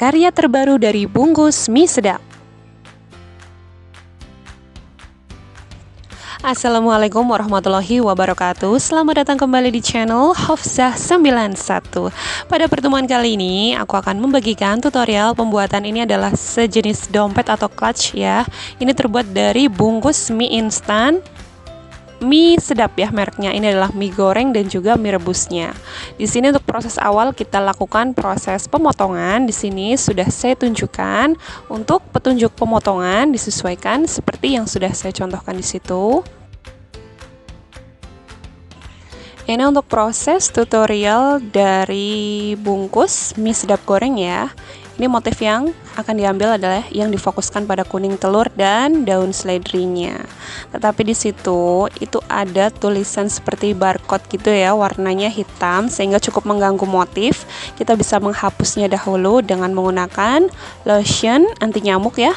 karya terbaru dari Bungkus Mie Sedap. Assalamualaikum warahmatullahi wabarakatuh. Selamat datang kembali di channel Hafsah 91. Pada pertemuan kali ini aku akan membagikan tutorial pembuatan ini adalah sejenis dompet atau clutch ya. Ini terbuat dari bungkus mie instan mie sedap ya mereknya. Ini adalah mie goreng dan juga mie rebusnya. Di sini untuk proses awal kita lakukan proses pemotongan. Di sini sudah saya tunjukkan. Untuk petunjuk pemotongan disesuaikan seperti yang sudah saya contohkan di situ. Ini untuk proses tutorial dari bungkus mie sedap goreng ya. Ini motif yang akan diambil adalah yang difokuskan pada kuning telur dan daun seledrinya. Tetapi di situ itu ada tulisan seperti barcode gitu ya, warnanya hitam sehingga cukup mengganggu motif. Kita bisa menghapusnya dahulu dengan menggunakan lotion anti nyamuk ya.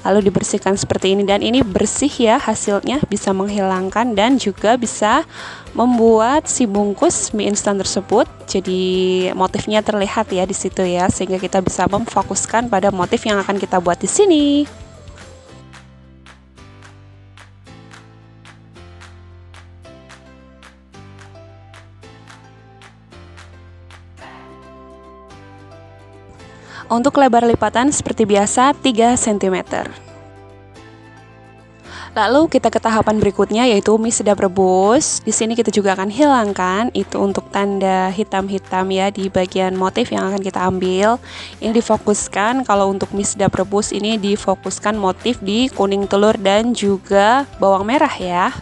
Lalu dibersihkan seperti ini, dan ini bersih ya hasilnya, bisa menghilangkan dan juga bisa membuat si bungkus mie instan tersebut jadi motifnya terlihat ya di situ ya, sehingga kita bisa memfokuskan pada motif yang akan kita buat di sini. Untuk lebar lipatan seperti biasa 3 cm. Lalu kita ke tahapan berikutnya yaitu mie sedap rebus. Di sini kita juga akan hilangkan itu untuk tanda hitam-hitam ya di bagian motif yang akan kita ambil. Ini difokuskan, kalau untuk mie sedap rebus ini difokuskan motif di kuning telur dan juga bawang merah ya.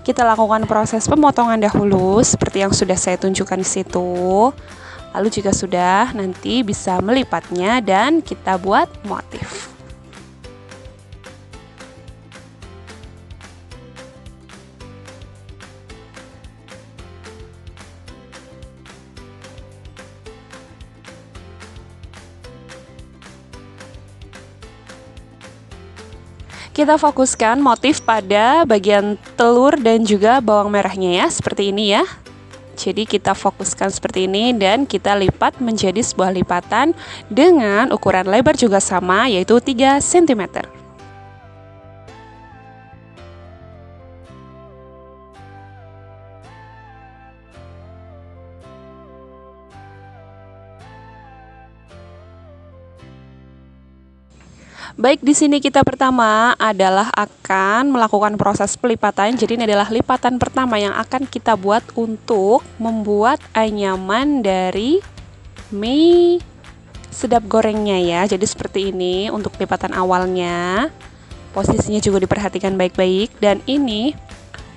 Kita lakukan proses pemotongan dahulu seperti yang sudah saya tunjukkan di situ. Lalu jika sudah, nanti bisa melipatnya dan kita buat motif. Kita fokuskan motif pada bagian telur dan juga bawang merahnya ya, seperti ini ya. Jadi kita fokuskan seperti ini dan kita lipat menjadi sebuah lipatan dengan ukuran lebar juga sama yaitu 3 cm. Baik, di sini kita pertama adalah akan melakukan proses pelipatan. Jadi ini adalah lipatan pertama yang akan kita buat untuk membuat anyaman dari mie sedap gorengnya ya. Jadi seperti ini untuk lipatan awalnya. Posisinya juga diperhatikan baik-baik. Dan ini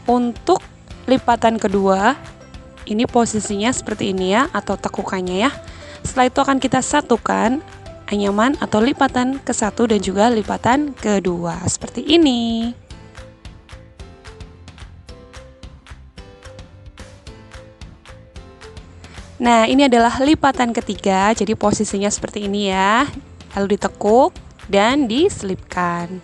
untuk lipatan kedua, ini posisinya seperti ini ya, atau tekukannya ya. Setelah itu akan kita satukan anyaman atau lipatan ke-1 dan juga lipatan kedua seperti ini. Nah, ini adalah lipatan ketiga, jadi posisinya seperti ini ya. Lalu ditekuk dan diselipkan.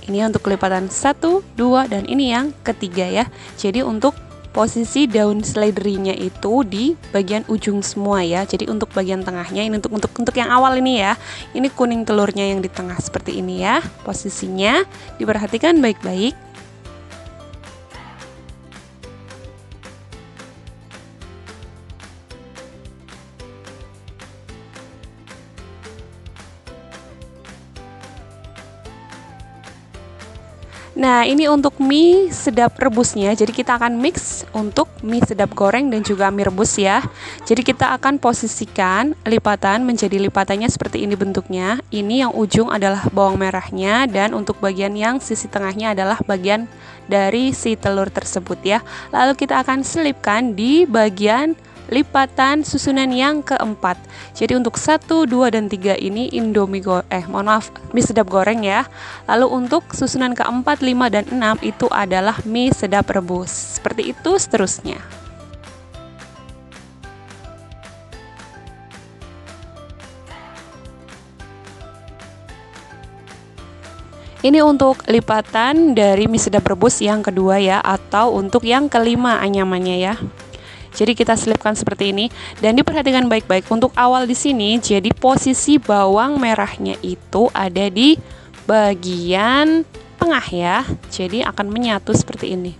Ini untuk lipatan 1, 2, dan ini yang ketiga ya. Jadi untuk posisi daun seledrinya itu di bagian ujung semua ya. Jadi untuk bagian tengahnya ini untuk yang awal ini ya. Ini kuning telurnya yang di tengah seperti ini ya. Posisinya diperhatikan baik-baik. Nah, ini untuk mie sedap rebusnya. Jadi kita akan mix untuk mie sedap goreng dan juga mie rebus ya. Jadi kita akan posisikan lipatan menjadi lipatannya seperti ini bentuknya. Ini yang ujung adalah bawang merahnya dan untuk bagian yang sisi tengahnya adalah bagian dari si telur tersebut ya. Lalu kita akan selipkan di bagian lipatan susunan yang keempat. Jadi untuk 1, 2, dan 3 ini mie sedap goreng ya. Lalu untuk susunan keempat, 5, dan 6 itu adalah mie sedap rebus. Seperti itu seterusnya. Ini untuk lipatan dari mie sedap rebus yang kedua ya, atau untuk yang kelima anyamannya ya. Jadi kita selipkan seperti ini dan diperhatikan baik-baik untuk awal di sini. Jadi posisi bawang merahnya itu ada di bagian tengah ya. Jadi akan menyatu seperti ini.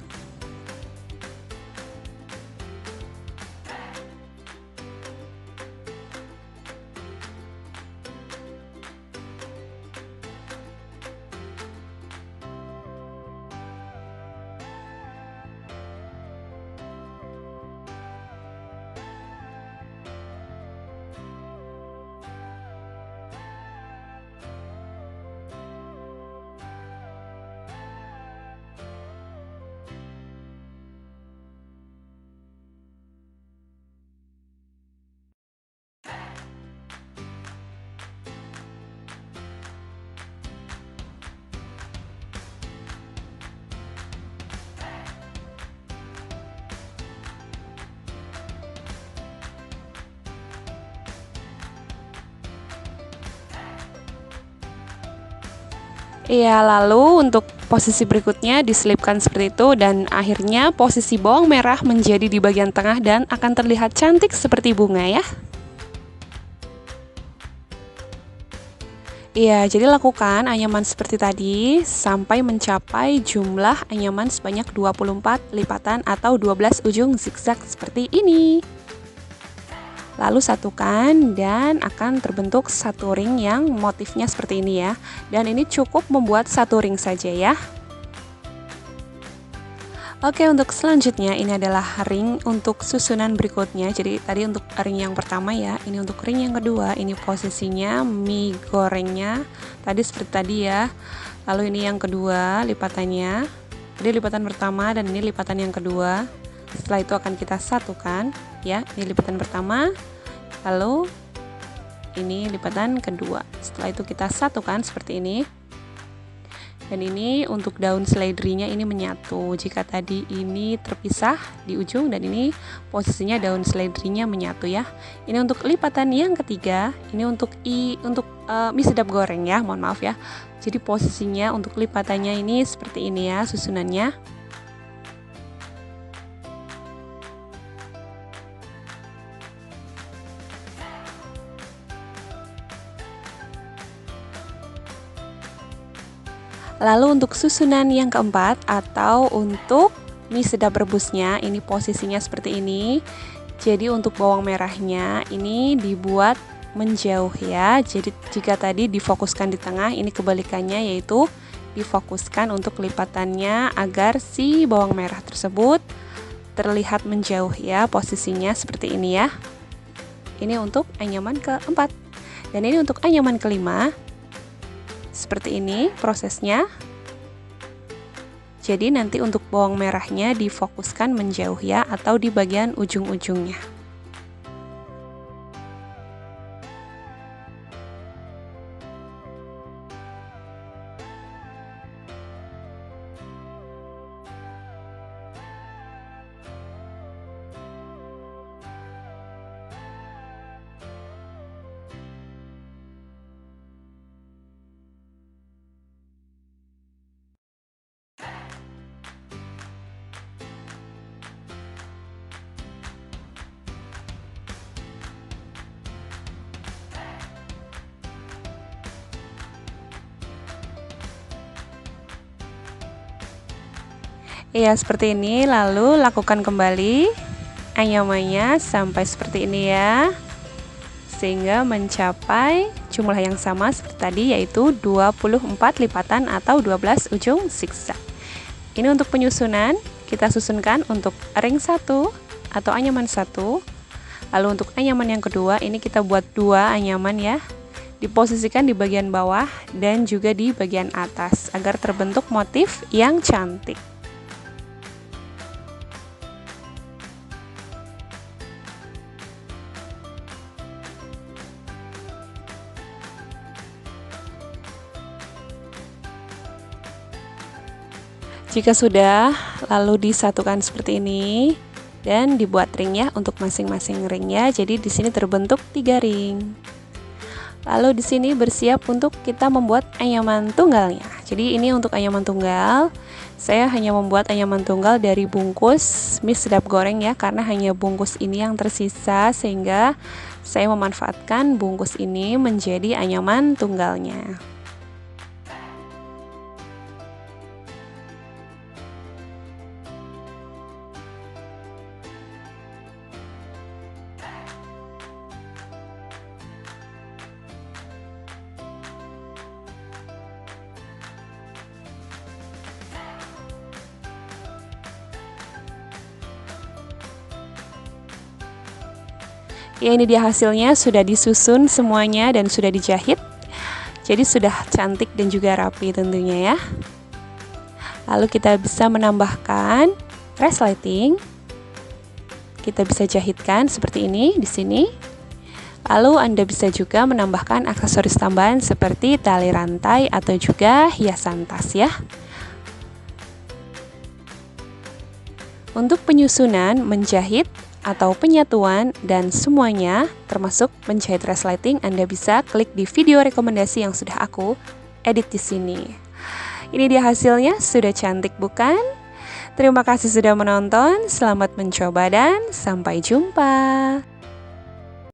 Iya, lalu untuk posisi berikutnya diselipkan seperti itu dan akhirnya posisi bawang merah menjadi di bagian tengah dan akan terlihat cantik seperti bunga ya. Iya, jadi lakukan anyaman seperti tadi sampai mencapai jumlah anyaman sebanyak 24 lipatan atau 12 ujung zigzag seperti ini. Lalu satukan dan akan terbentuk satu ring yang motifnya seperti ini ya. Dan ini cukup membuat satu ring saja ya. Oke, untuk selanjutnya ini adalah ring untuk susunan berikutnya. Jadi tadi untuk ring yang pertama ya, ini untuk ring yang kedua. Ini posisinya mie gorengnya tadi seperti tadi ya. Lalu ini yang kedua lipatannya. Jadi lipatan pertama dan ini lipatan yang kedua. Setelah itu akan kita satukan ya. Ini lipatan pertama. Lalu ini lipatan kedua. Setelah itu kita satukan seperti ini. Dan ini untuk daun seledrinya ini menyatu. Jika tadi ini terpisah di ujung dan ini posisinya daun seledrinya menyatu ya. Ini untuk lipatan yang ketiga. Ini untuk mie sedap goreng ya. Mohon maaf ya. Jadi posisinya untuk lipatannya ini seperti ini ya susunannya. Lalu untuk susunan yang keempat atau untuk mie sedap rebusnya, ini posisinya seperti ini. Jadi untuk bawang merahnya ini dibuat menjauh ya. Jadi jika tadi difokuskan di tengah, ini kebalikannya yaitu difokuskan untuk lipatannya agar si bawang merah tersebut terlihat menjauh ya. Posisinya seperti ini ya. Ini untuk anyaman keempat. Dan ini untuk anyaman kelima. Seperti ini prosesnya. Jadi nanti untuk bawang merahnya difokuskan menjauh ya atau di bagian ujung-ujungnya. Iya, seperti ini. Lalu lakukan kembali anyamannya sampai seperti ini ya. Sehingga mencapai jumlah yang sama seperti tadi yaitu 24 lipatan atau 12 ujung zigzag. Ini untuk penyusunan, kita susunkan untuk ring 1 atau anyaman 1. Lalu untuk anyaman yang kedua ini kita buat 2 anyaman ya. Diposisikan di bagian bawah dan juga di bagian atas agar terbentuk motif yang cantik. Jika sudah, lalu disatukan seperti ini dan dibuat ring ya untuk masing-masing ringnya. Jadi di sini terbentuk 3 ring. Lalu di sini bersiap untuk kita membuat anyaman tunggalnya. Jadi ini untuk anyaman tunggal. Saya hanya membuat anyaman tunggal dari bungkus mie sedap goreng ya, karena hanya bungkus ini yang tersisa, sehingga saya memanfaatkan bungkus ini menjadi anyaman tunggalnya. Ya, ini dia hasilnya, sudah disusun semuanya dan sudah dijahit. Jadi sudah cantik dan juga rapi tentunya ya. Lalu kita bisa menambahkan resleting. Kita bisa jahitkan seperti ini di sini. Lalu Anda bisa juga menambahkan aksesoris tambahan seperti tali rantai atau juga hiasan tas ya. Untuk penyusunan, menjahit, atau penyatuan dan semuanya termasuk menjahit resleting, Anda bisa klik di video rekomendasi yang sudah aku edit di sini. Ini dia hasilnya, sudah cantik bukan? Terima kasih sudah menonton, selamat mencoba dan sampai jumpa.